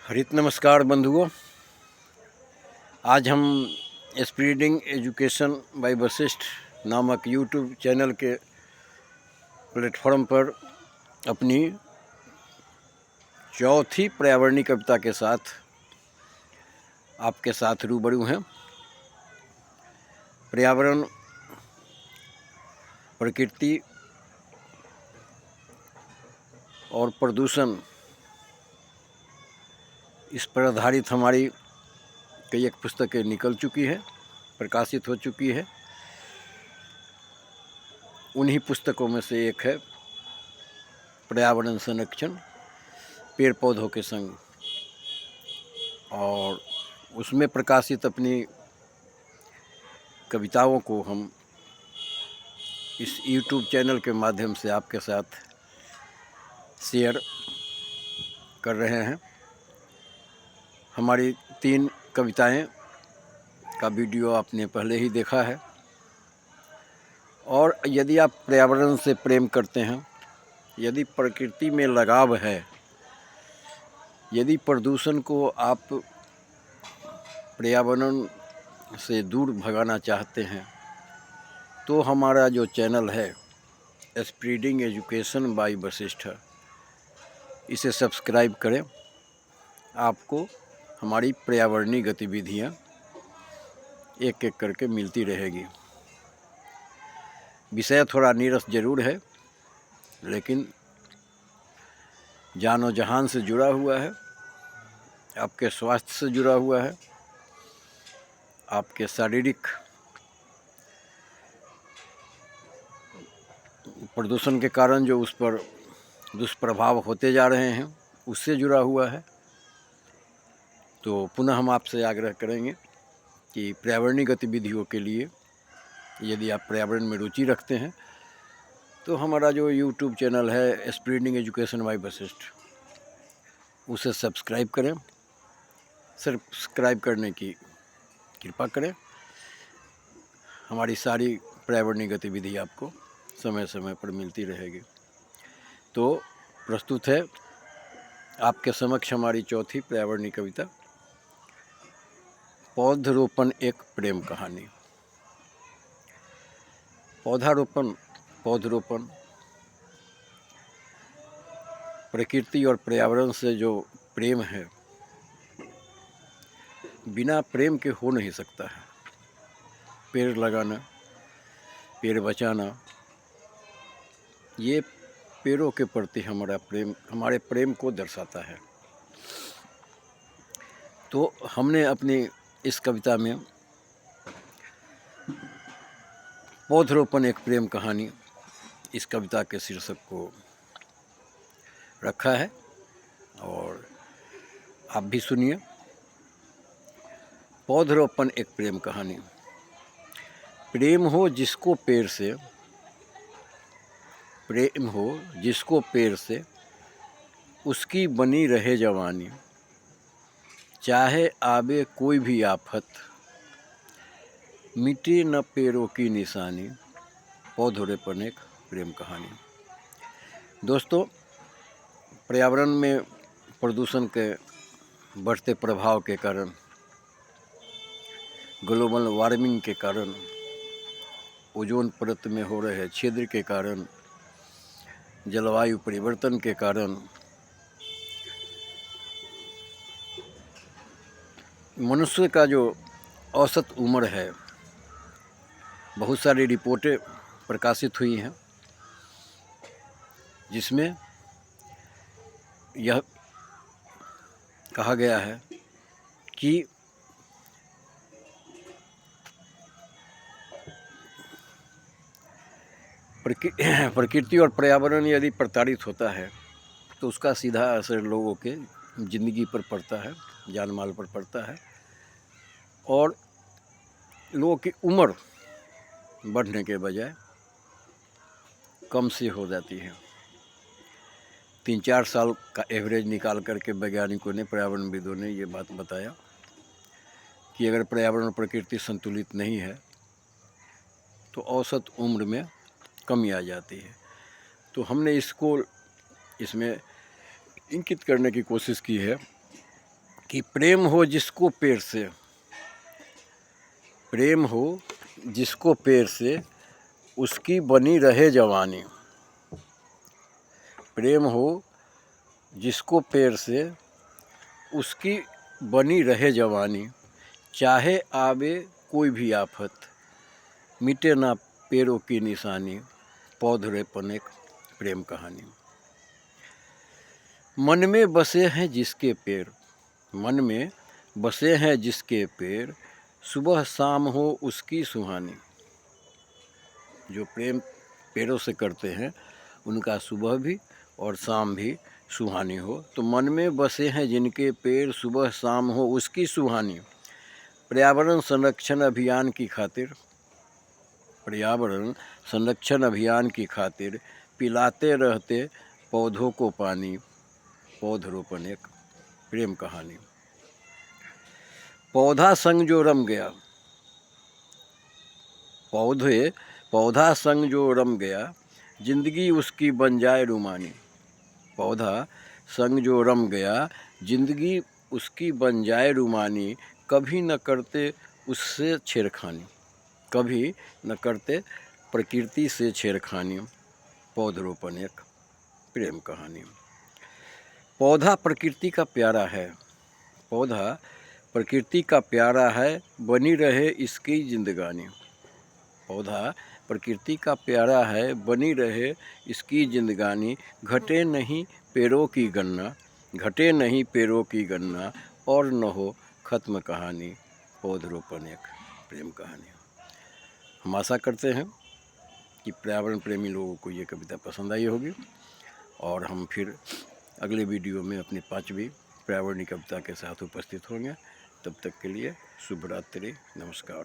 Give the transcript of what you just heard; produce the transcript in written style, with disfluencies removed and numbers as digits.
हरित नमस्कार बंधुओं। आज हम स्प्रेडिंग एजुकेशन बाय वशिष्ठ नामक यूट्यूब चैनल के प्लेटफॉर्म पर अपनी चौथी पर्यावरणीय कविता के साथ आपके साथ रूबरू हैं। पर्यावरण, प्रकृति और प्रदूषण, इस पर आधारित हमारी कई एक पुस्तकें निकल चुकी है, प्रकाशित हो चुकी है। उन्हीं पुस्तकों में से एक है पर्यावरण संरक्षण पेड़ पौधों के संग, और उसमें प्रकाशित अपनी कविताओं को हम इस YouTube चैनल के माध्यम से आपके साथ शेयर कर रहे हैं। हमारी 3 कविताएं का वीडियो आपने पहले ही देखा है, और यदि आप पर्यावरण से प्रेम करते हैं, यदि प्रकृति में लगाव है, यदि प्रदूषण को आप पर्यावरण से दूर भगाना चाहते हैं, तो हमारा जो चैनल है स्प्रेडिंग एजुकेशन बाय वशिष्ठ, इसे सब्सक्राइब करें। आपको हमारी पर्यावरणीय गतिविधियाँ एक एक करके मिलती रहेगी। विषय थोड़ा नीरस जरूर है, लेकिन जानो जहान से जुड़ा हुआ है, आपके स्वास्थ्य से जुड़ा हुआ है, आपके शारीरिक प्रदूषण के कारण जो उस पर दुष्प्रभाव होते जा रहे हैं उससे जुड़ा हुआ है। तो पुनः हम आपसे आग्रह करेंगे कि पर्यावरणीय गतिविधियों के लिए यदि आप पर्यावरण में रुचि रखते हैं तो हमारा जो YouTube चैनल है स्प्रेडिंग एजुकेशन बाय वशिष्ठ, उसे सब्सक्राइब करें। सब्सक्राइब करने की कृपा करें। हमारी सारी पर्यावरणीय गतिविधि आपको समय समय पर मिलती रहेगी। तो प्रस्तुत है आपके समक्ष हमारी चौथी पर्यावरणीय कविता, पौधरोपण एक प्रेम कहानी। पौधरोपण प्रकृति और पर्यावरण से जो प्रेम है, बिना प्रेम के हो नहीं सकता है। पेड़ लगाना, पेड़ बचाना, ये पेड़ों के प्रति हमारा प्रेम, हमारे प्रेम को दर्शाता है। तो हमने अपनी इस कविता में पौधरोपण एक प्रेम कहानी, इस कविता के शीर्षक को रखा है, और आप भी सुनिए। पौधरोपण एक प्रेम कहानी। प्रेम हो जिसको पेड़ से, प्रेम हो जिसको पेड़ से, उसकी बनी रहे जवानी, चाहे आवे कोई भी आफत, मिटे न पेड़ों की निशानी। पौधरोपण एक प्रेम कहानी। दोस्तों, पर्यावरण में प्रदूषण के बढ़ते प्रभाव के कारण, ग्लोबल वार्मिंग के कारण, ओजोन परत में हो रहे छिद्र के कारण, जलवायु परिवर्तन के कारण मनुष्य का जो औसत उम्र है, बहुत सारी रिपोर्टें प्रकाशित हुई हैं जिसमें यह कहा गया है कि प्रकृति और पर्यावरण यदि प्रताड़ित होता है तो उसका सीधा असर लोगों के ज़िंदगी पर पड़ता है, जान माल पर पड़ता है, और लोगों की उम्र बढ़ने के बजाय कम से हो जाती है। 3-4 साल का एवरेज निकाल करके वैज्ञानिकों ने, पर्यावरणविदों ने ये बात बताया कि अगर पर्यावरण और प्रकृति संतुलित नहीं है तो औसत उम्र में कमी आ जाती है। तो हमने इसमें इंगित करने की कोशिश की है कि प्रेम हो जिसको पेड़ से, प्रेम हो जिसको पेड़ से, उसकी बनी रहे जवानी। प्रेम हो जिसको पेड़ से, उसकी बनी रहे जवानी। चाहे आवे कोई भी आफत, मिटे ना पेड़ों की निशानी। पौधरेपन एक प्रेम कहानी। मन में बसे हैं जिसके पेड़, मन में बसे हैं जिसके पेड़, सुबह शाम हो उसकी सुहानी। जो प्रेम पेड़ों से करते हैं उनका सुबह भी और शाम भी सुहानी हो। तो मन में बसे हैं जिनके पेड़, सुबह शाम हो उसकी सुहानी। पर्यावरण संरक्षण अभियान की खातिर, पर्यावरण संरक्षण अभियान की खातिर पिलाते रहते पौधों को पानी। पौधरोपण एक प्रेम कहानी। पौधा संग जो रम गया, पौधा संग जो रम गया, जिंदगी उसकी बन जाए रूमानी। पौधा संग जो रम गया, जिंदगी उसकी बन जाए रूमानी। कभी न करते उससे छेड़खानी, कभी न करते प्रकृति से छेड़खानी। पौधरोपण एक प्रेम कहानी। पौधा प्रकृति का प्यारा है, पौधा प्रकृति का प्यारा है, बनी रहे इसकी जिंदगानी। पौधा प्रकृति का प्यारा है, बनी रहे इसकी जिंदगानी। घटे नहीं पेड़ों की गणना, घटे नहीं पेड़ों की गणना, और न हो ख़त्म कहानी। पौधरोपण एक प्रेम कहानी। हम आशा करते हैं कि पर्यावरण प्रेमी लोगों को ये कविता पसंद आई होगी, और हम फिर अगले वीडियो में अपनी 5वीं पर्यावरणीय कविता के साथ उपस्थित होंगे। तब तक के लिए शुभ रात्रि, नमस्कार।